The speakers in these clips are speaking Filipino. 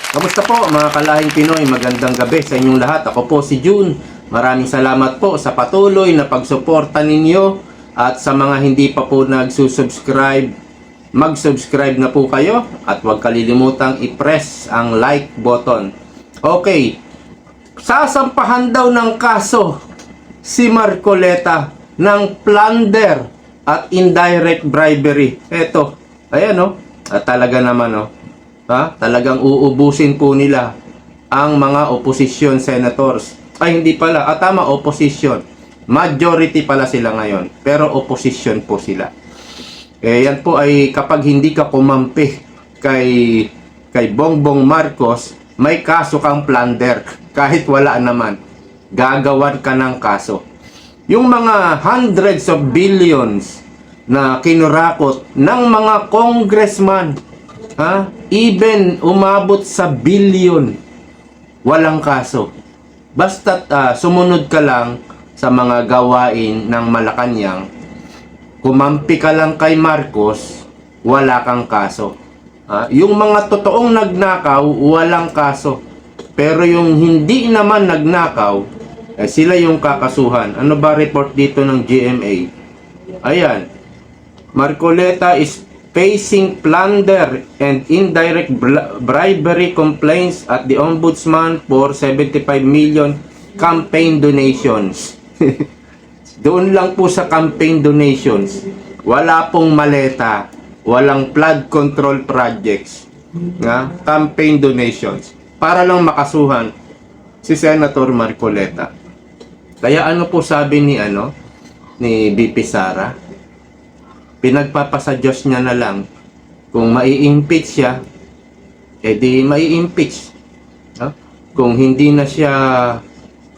Kamusta po mga kalahing Pinoy? Magandang gabi sa inyong lahat. Ako po si June. Maraming salamat po sa patuloy na pagsuporta ninyo at sa mga hindi pa po nagsusubscribe, mag-subscribe na po kayo at huwag kalilimutang i-press ang like button. Okay, sasampahan daw ng kaso si Marcoleta ng plunder at indirect bribery. Eto, ayan o, talaga naman o. Talagang uubusin po nila ang mga opposition senators. Ay, hindi pala. Tama, opposition. Majority pala sila ngayon. Pero opposition po sila. Yan po ay kapag hindi ka kumampi kay Bongbong Marcos, may kaso kang plunder. Kahit wala naman. Gagawan ka ng kaso. Yung mga hundreds of billions na kinurakot ng mga congressman, even umabot sa billion, walang kaso. Basta't sumunod ka lang sa mga gawain ng Malacanang, kumampi ka lang kay Marcos, wala kang kaso. Yung mga totoong nagnakaw, walang kaso. Pero yung hindi naman nagnakaw, sila yung kakasuhan. Ano ba report dito ng GMA? Ayan, Marcoleta is facing plunder and indirect bribery complaints at the Ombudsman for 75 million campaign donations. Doon lang po sa campaign donations. Wala pong maleta, walang flood control projects. Campaign donations. Para lang makasuhan si Senator Marcoleta. Kaya ano po sabi ni BP Sara? Pinagpapasa Diyos niya na lang. Kung mai-impeach siya, edi mai-impeach. Kung hindi na siya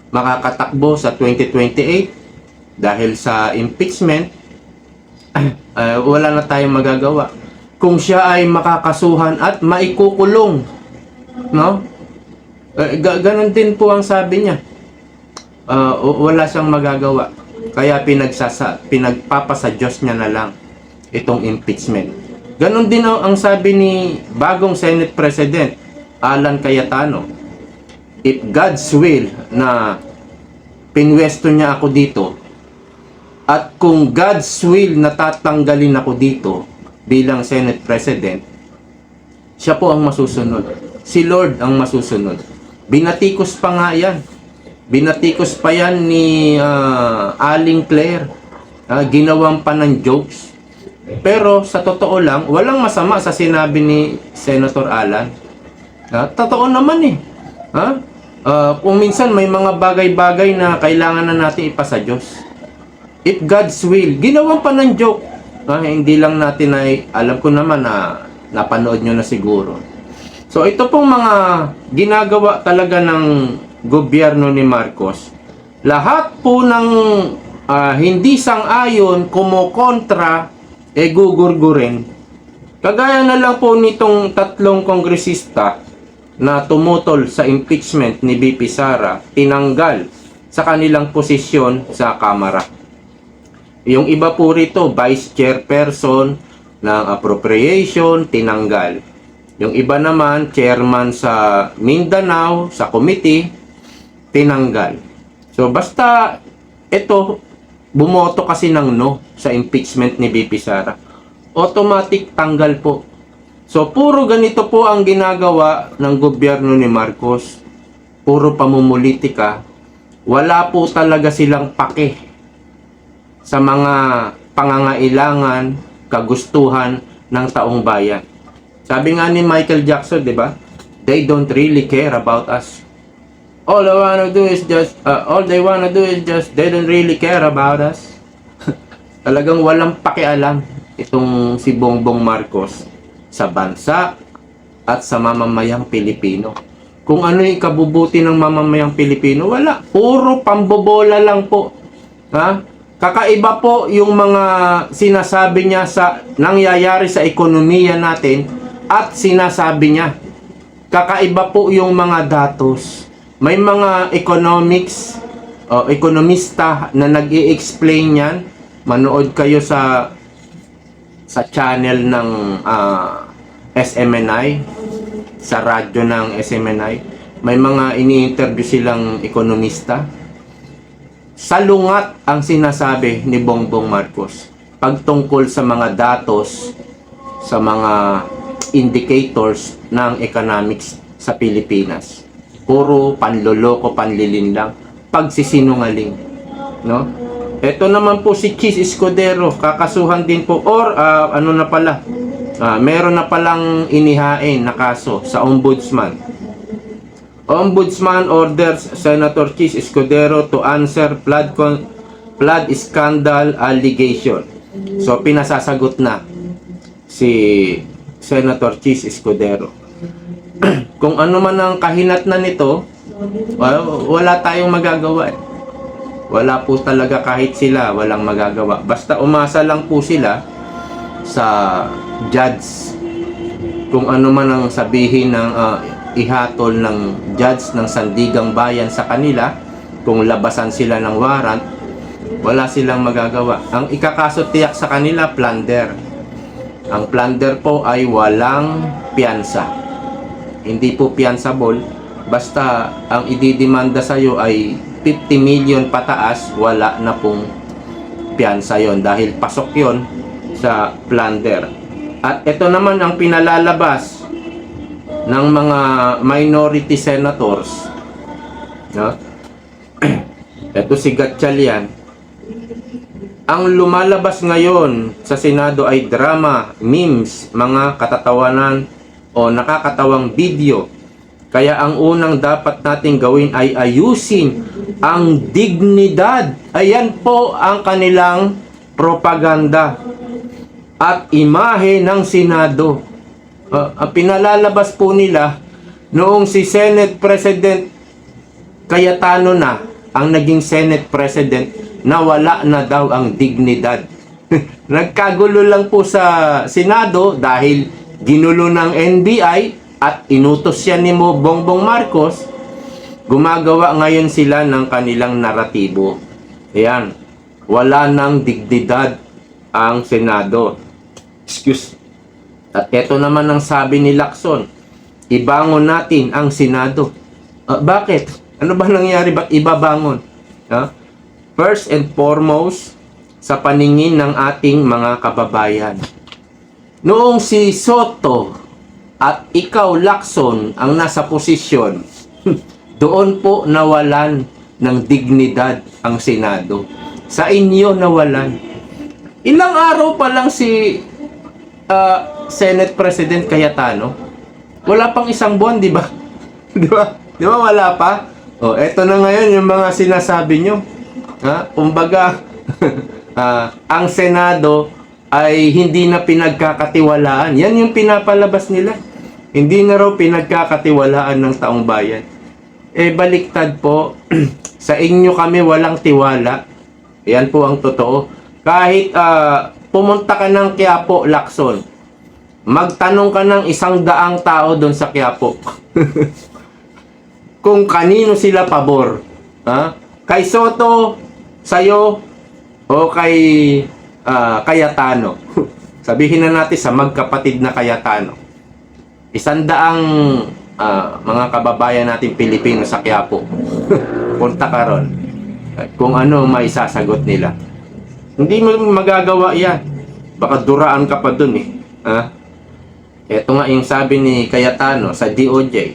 makakatakbo sa 2028 dahil sa impeachment, wala na tayong magagawa. Kung siya ay makakasuhan at maikukulong, ganon din po ang sabi niya. Wala siyang magagawa. Kaya pinagpapasa Diyos niya na lang itong impeachment. Ganon din ang sabi ni bagong Senate President Alan Cayetano. If God's will na pinwesto niya ako dito, at kung God's will na tatanggalin ako dito bilang Senate President, siya po ang masusunod. Si Lord ang masusunod. Binatikos pa nga yan. Binatikos pa yan ni Aling Claire. Ginawang pa ng jokes. Pero sa totoo lang, walang masama sa sinabi ni Senator Alan. Totoo naman eh. Kung minsan may mga bagay-bagay na kailangan na natin ipasa Diyos. If God's will, ginawang pa ng joke. Hindi lang natin ay, alam ko naman na napanood nyo na siguro. So ito pong mga ginagawa talaga ng gobyerno ni Marcos. Lahat po ng hindi sang-ayon, kumokontra, gugurgurin. Kagaya na lang po nitong tatlong kongresista na tumutol sa impeachment ni BP Sara, tinanggal sa kanilang posisyon sa Kamara. Yung iba po rito, Vice Chairperson ng Appropriation, tinanggal. Yung iba naman, Chairman sa Mindanao, sa committee, tinanggal. So basta ito, bumoto kasi ng no sa impeachment ni BP Sara, automatic tanggal po. So puro ganito po ang ginagawa ng gobyerno ni Marcos. Puro pamumulitika. Wala po talaga silang pake sa mga pangangailangan, kagustuhan ng taong bayan. Sabi nga ni Michael Jackson, di ba? They don't really care about us. All they wanna do is just they don't really care about us. Talagang walang pakialam itong si Bongbong Marcos sa bansa at sa mamamayang Pilipino. Kung ano yung ikabubuti ng mamamayang Pilipino, wala. Puro pambobola lang po. Kakaiba po yung mga sinasabi niya sa nangyayari sa ekonomiya natin at sinasabi niya. Kakaiba po yung mga datos. May mga ekonomista na nag-i-explain yan. Manood kayo sa channel ng SMNI. sa radyo ng SMNI. May mga ini-interview silang ekonomista. Salungat ang sinasabi ni Bongbong Marcos pagtungkol sa mga datos, sa mga indicators ng economics sa Pilipinas. Puro panloloko, panlilin lang, pagsisinungaling, no? Ito naman po si Chis Escudero, kakasuhan din po, or meron na palang inihain na kaso sa Ombudsman. Ombudsman orders Senator Chis Escudero to answer flood scandal allegation. So pinasasagot na si Senator Chis Escudero. Kung ano man ang kahinatnan nito, wala tayong magagawa. Wala po talaga, kahit sila walang magagawa. Basta umasa lang po sila sa judge. Kung ano man ang sabihin ng ihatol ng judge ng Sandigang Bayan sa kanila, kung labasan sila ng warrant, wala silang magagawa. Ang ikakaso tiyak sa kanila, plunder. Ang plunder po ay walang piyansa. Hindi po piyansable. Basta ang ididemanda sa'yo ay 50 million pataas, wala na pong piyansa yon dahil pasok yon sa plunder. At ito naman ang pinalalabas ng mga minority senators, no? Ito si Gatchalian. Ang lumalabas ngayon sa Senado ay drama, memes, mga katatawanan o nakakatawang video. Kaya ang unang dapat nating gawin ay ayusin ang dignidad. Ayan po ang kanilang propaganda at imahe ng Senado. Ang pinalalabas po nila noong si Senate President Cayetano na ang naging Senate President, na wala na daw ang dignidad. Nagkagulo lang po sa Senado dahil ginulo ng NBI at inutos siya ni Bongbong Marcos. Gumagawa ngayon sila ng kanilang naratibo. Ayan, wala nang dignidad ang Senado. Excuse. At ito naman ang sabi ni Lacson, ibangon natin ang Senado. Bakit? Ano ba nangyari? Ba't ibabangon? First and foremost, sa paningin ng ating mga kababayan. Noong si Soto at ikaw, Lacson, ang nasa posisyon, doon po nawalan ng dignidad ang Senado. Sa inyo nawalan. Ilang araw pa lang si Senate President Cayetano. Wala pang isang buwan, di ba? Di ba? Di ba wala pa? Eto na ngayon yung mga sinasabi nyo. Kumbaga, ang Senado ay hindi na pinagkakatiwalaan. Yan yung pinapalabas nila. Hindi na raw pinagkakatiwalaan ng taong bayan. Baliktad po. Sa inyo kami walang tiwala. Yan po ang totoo. Kahit pumunta ka ng Quiapo, Lacson, magtanong ka ng 100 tao doon sa Quiapo. Kung kanino sila pabor. Kay Soto, sa'yo, o kay Cayetano. Sabihin na natin sa magkapatid na Cayetano. 100 mga kababayan natin Pilipino sa Quiapo. Punta ka ron. Kung ano may sasagot nila. Hindi mo magagawa yan. Baka duraan ka pa dun eh. Ito nga yung sabi ni Cayetano sa DOJ.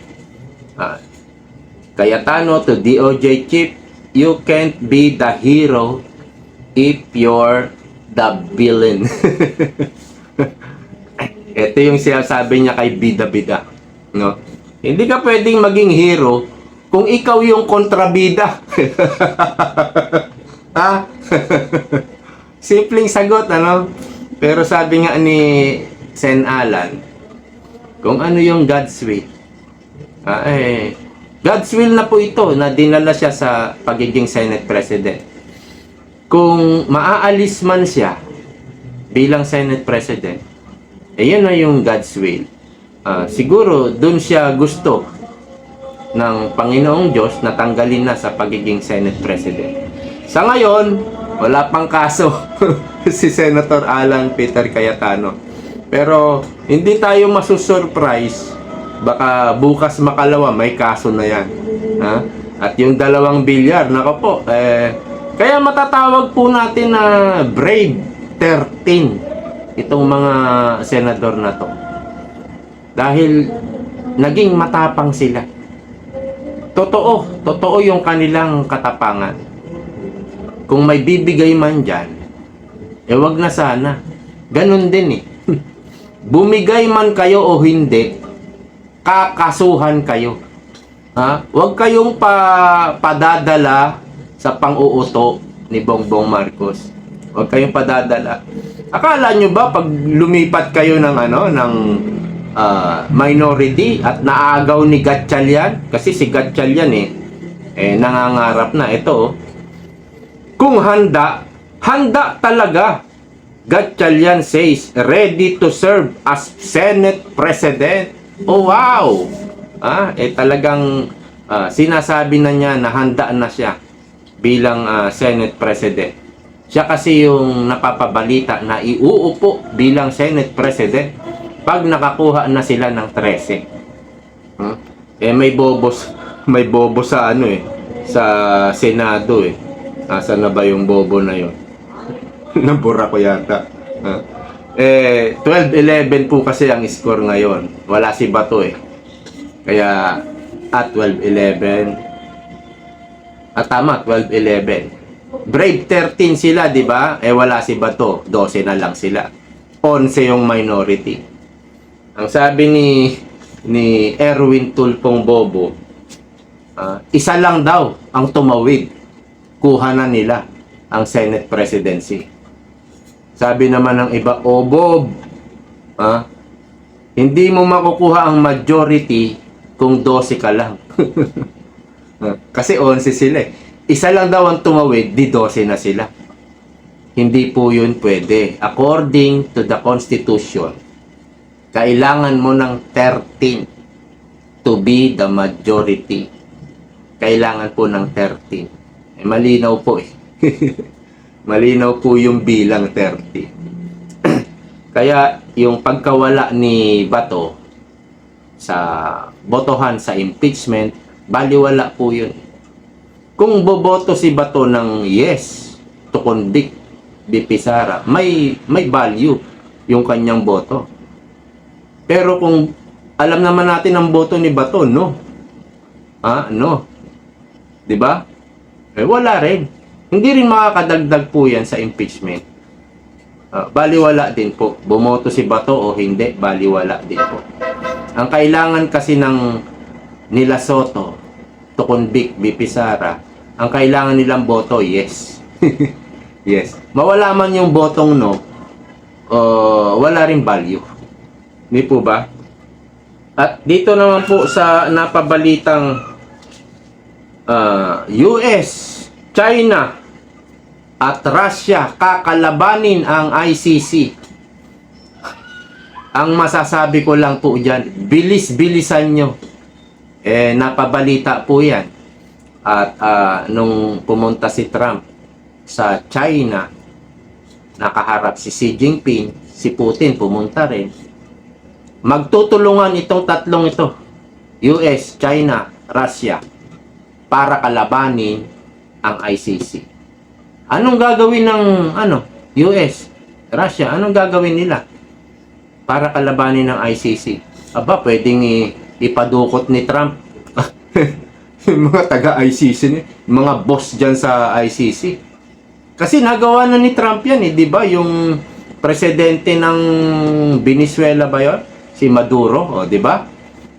Cayetano to DOJ chief, you can't be the hero if you're the villain. Ito yung sinasabi niya kay bida-bida, no? Hindi ka pwedeng maging hero kung ikaw yung kontrabida. Simpleng sagot, ano? Pero sabi nga ni Sen Alan, kung ano yung God's will. God's will na po ito na dinala siya sa pagiging Senate President. Kung maaalis man siya bilang Senate President, yan na yung God's will. Siguro dun siya gusto ng Panginoong Diyos na tanggalin na sa pagiging Senate President. Sa ngayon, wala pang kaso si Senator Alan Peter Cayetano. Pero hindi tayo masusurprise Baka bukas makalawa, may kaso na yan. Ha? At yung 2 bilyar, nako po, kaya matatawag po natin na Brave 13 itong mga senador na to. Dahil naging matapang sila. Totoo yung kanilang katapangan. Kung may bibigay man dyan, wag na sana. Ganun din eh. Bumigay man kayo o hindi, kakasuhan kayo. Ha? Huwag kayong padadala sa pang-uuto ni Bongbong Marcos. Huwag kayong padadala. Akala nyo ba pag lumipat kayo ng minority at naagaw ni Gatchalian, kasi si Gatchalian nangangarap na ito. Kung handa talaga. Gatchalian says ready to serve as Senate President. Oh wow! Talagang sinasabi na niya na handa na siya bilang Senate President. Siya kasi yung napapabalita na iuupo bilang Senate President pag nakakuha na sila ng 13. May bobo sa sa Senado eh. Nasaan na ba yung bobo na yon? Nabura ko yata. 12-11 po kasi ang score ngayon. Wala si Bato eh. Kaya at 12-11. Tama, 12-11. Brave 13 sila, di ba? Wala si Bato. 12 na lang sila. 11 yung minority. Ang sabi ni Erwin Tulfong Bobo, isa lang daw ang tumawid. Kuha na nila ang Senate presidency. Sabi naman ng iba, Bob, hindi mo makukuha ang majority kung 12 ka lang. Kasi 11 sila eh. Isa lang daw ang tumawid, di 12 na sila. Hindi po yun pwede. According to the Constitution, kailangan mo ng 13 to be the majority. Kailangan po ng 13. Malinaw po eh. Malinaw po yung bilang 30. Kaya yung pagkawala ni Bato sa botohan sa impeachment, baliwala po yun. Kung boboto si Bato ng yes to convict BP Sara, may value yung kanyang boto. Pero kung alam naman natin ang boto ni Bato, no. No. 'Di ba? Wala rin. Hindi rin makakadagdag po yan sa impeachment. Baliwala din po. Bumoto si Bato o hindi, baliwala din po. Ang kailangan kasi ng nila Soto to convict BP Sara, ang kailangan nilang boto, yes. Yes. Mawala man yung botong no, wala rin value. Hindi po ba? At dito naman po sa napabalitang US, China at Russia kakalabanin ang ICC. Ang masasabi ko lang po dyan, bilis-bilisan nyo. Napabalita po yan. At nung pumunta si Trump sa China, nakaharap si Xi Jinping, si Putin pumunta rin. Magtutulungan itong tatlong ito, US, China, Russia, para kalabanin ang ICC. Anong gagawin ng US, Russia? Anong gagawin nila para kalabanin ng ICC? Aba, pwedeng ipadukot ni Trump yung mga taga-ICC, mga boss dyan sa ICC. Kasi nagawa na ni Trump yan, di ba? Yung presidente ng Venezuela ba yun? Si Maduro, di ba?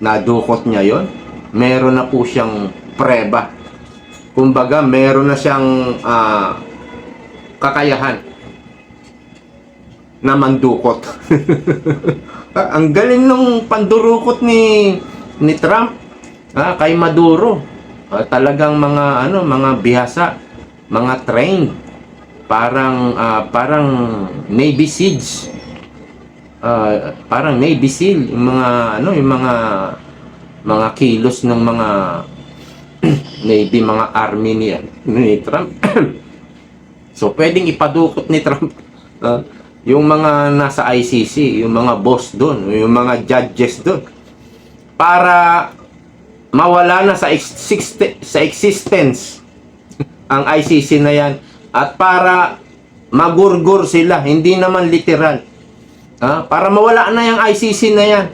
Nadukot niya yon. Meron na po siyang preba. Kumbaga, meron na siyang kakayahan na mandukot. Ang galing nung pandurukot ni Trump kay Maduro. Talagang mga bihasa, mga trained, parang Navy Seals. Parang Navy SEAL, yung mga kilos ng mga Navy, mga army ni Trump. So, pwedeng ipadukot ni Trump yung mga nasa ICC, yung mga boss doon, yung mga judges doon. para mawala na sa existence ang ICC na yan, at para magurgur sila, hindi naman literal. Para mawala na yung ICC na yan.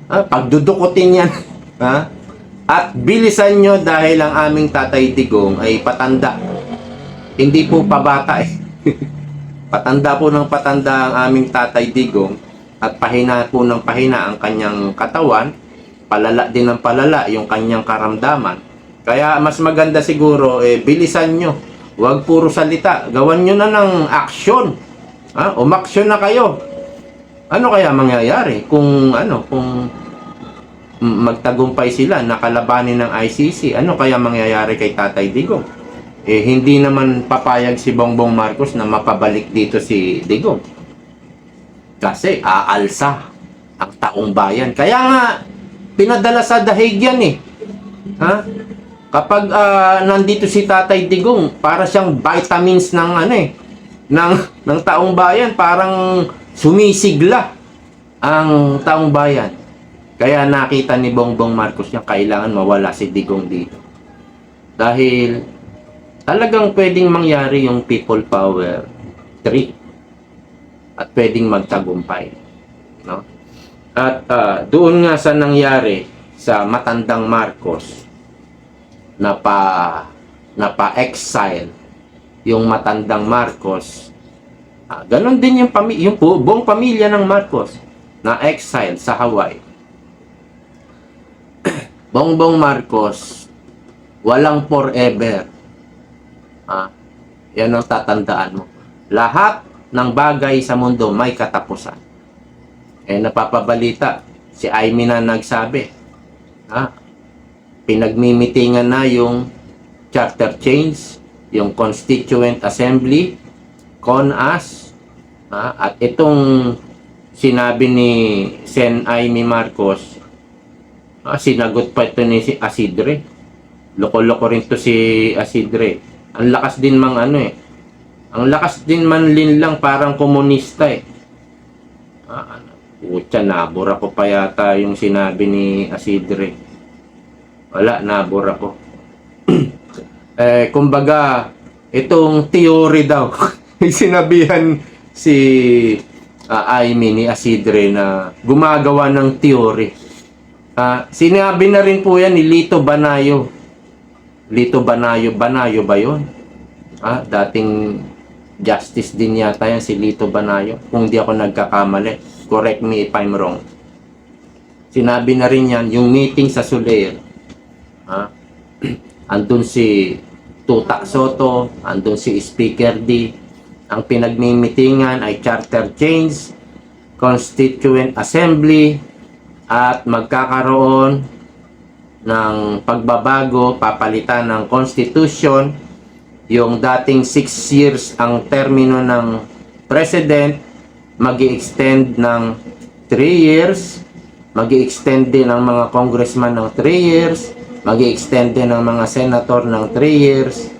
Pagdudukutin yan. At bilisan nyo dahil ang aming Tatay Digong ay patanda. Hindi po pabata eh. Patanda po ng patanda ang aming Tatay Digong, at pahina po ng pahina ang kanyang katawan, palala din ng palala yung kanyang karamdaman. Kaya mas maganda siguro, bilisan nyo. Huwag puro salita. Gawan nyo na ng aksyon. Umaksyon na kayo. Ano kaya mangyayari kung magtagumpay sila, nakalabanin ng ICC? Ano kaya mangyayari kay Tatay Digong? Hindi naman papayag si Bongbong Marcos na mapabalik dito si Digong. Kasi aalsa ang taong bayan. Kaya nga, pinadala sa dahig yan eh. Kapag nandito si Tatay Digong, para siyang vitamins ng ng taong bayan, parang sumisigla ang taong bayan. Kaya nakita ni Bongbong Marcos niya kailangan mawala si Digong dito. Dahil talagang pwedeng mangyari yung people power 3 at pwedeng magtagumpay, no? At doon nga sa nangyari sa matandang Marcos, na pa-exile yung matandang Marcos. Ganon din yung buong pamilya ng Marcos na exile sa Hawaii. Bongbong Marcos, walang forever. Yan ang tatandaan mo. Lahat ng bagay sa mundo may katapusan. Napapabalita, si Aimee na nagsabi, pinagmimitingan na yung charter change, yung Constituent Assembly, CONAS, at itong sinabi ni Sen Aimee Marcos, sinagot pa ito ni si Asidre. Loko-loko rin to si Asidre. Ang lakas din ang lakas din manlinlang, parang komunista eh. Putya, nabura ko pa yata yung sinabi ni Asidre. Wala, nabura ko. Kumbaga, itong theory daw. Sinabihan si Aimee ni Asidre na gumagawa ng theory. Sinabi na rin po yan ni Lito Banayo. Lito Banayo ba yun? Dating justice din yata yan si Lito Banayo. Kung di ako nagkakamali. Correct me if I'm wrong. Sinabi na rin yan, yung meeting sa Soler. Andun si Tuta Soto, andun si Speaker D. Ang pinagmimitingan ay charter change, Constituent Assembly, at magkakaroon ng pagbabago, papalitan ng Constitution. Yung dating 6 years ang termino ng President, mag-i-extend ng 3 years, mag-i-extend din ng mga congressman ng 3 years, mag-i-extend din ng mga senator ng 3 years.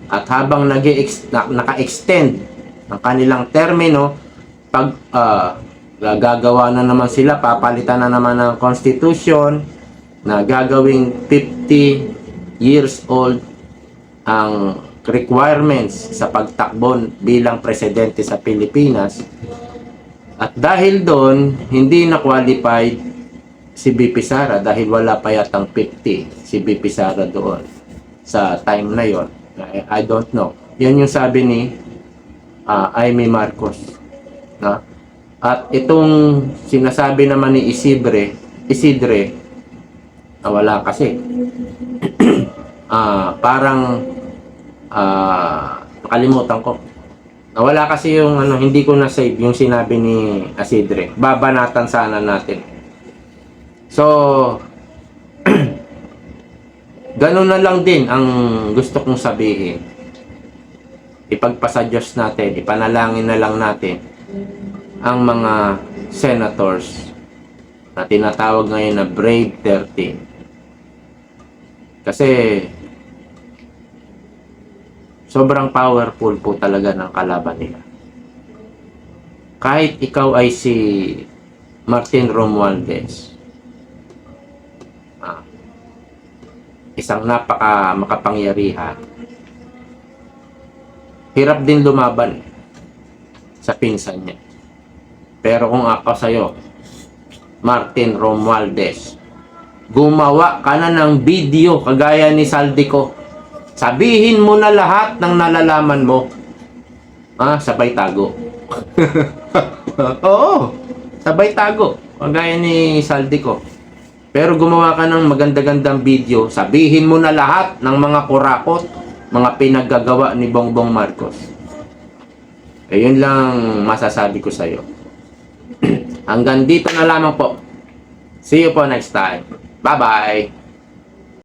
At habang naka-extend ang kanilang termino, pag gagawa na naman sila, papalitan na naman ng Constitution na gagawing 50 years old ang requirements sa pagtakbo bilang presidente sa Pilipinas. At dahil doon, hindi na qualified si BP Sara dahil wala pa yatang 50 si BP Sara doon sa time na yon. I don't know. Yan yung sabi ni Aimee Marcos. At itong sinasabi naman ni Isidre, wala kasi. Parang nakalimutan ko. Wala kasi yung hindi ko na-save yung sinabi ni Isidre. Babanatan sana natin. So, ganun na lang din ang gusto kong sabihin. Ipagpasa Diyos natin, ipanalangin na lang natin ang mga senators na tinatawag ngayon na Brave 13. Kasi sobrang powerful po talaga ng kalaban nila. Kahit ikaw ay si Martin Romualdez, ah, isang napaka makapangyarihan, hirap din lumaban sa pinsan niya. Pero kung ako sa'yo, Martin Romualdez, gumawa ka na ng video kagaya ni Saldico. Sabihin mo na lahat ng nalalaman mo. Sabay tago. Oo, sabay tago. Kagaya ni Saldico. Pero gumawa ka ng maganda-gandang video. Sabihin mo na lahat ng mga kurakot, mga pinaggagawa ni Bongbong Marcos. Yun lang masasabi ko sa'yo. Hanggang dito na lamang po. See you po next time. Bye-bye!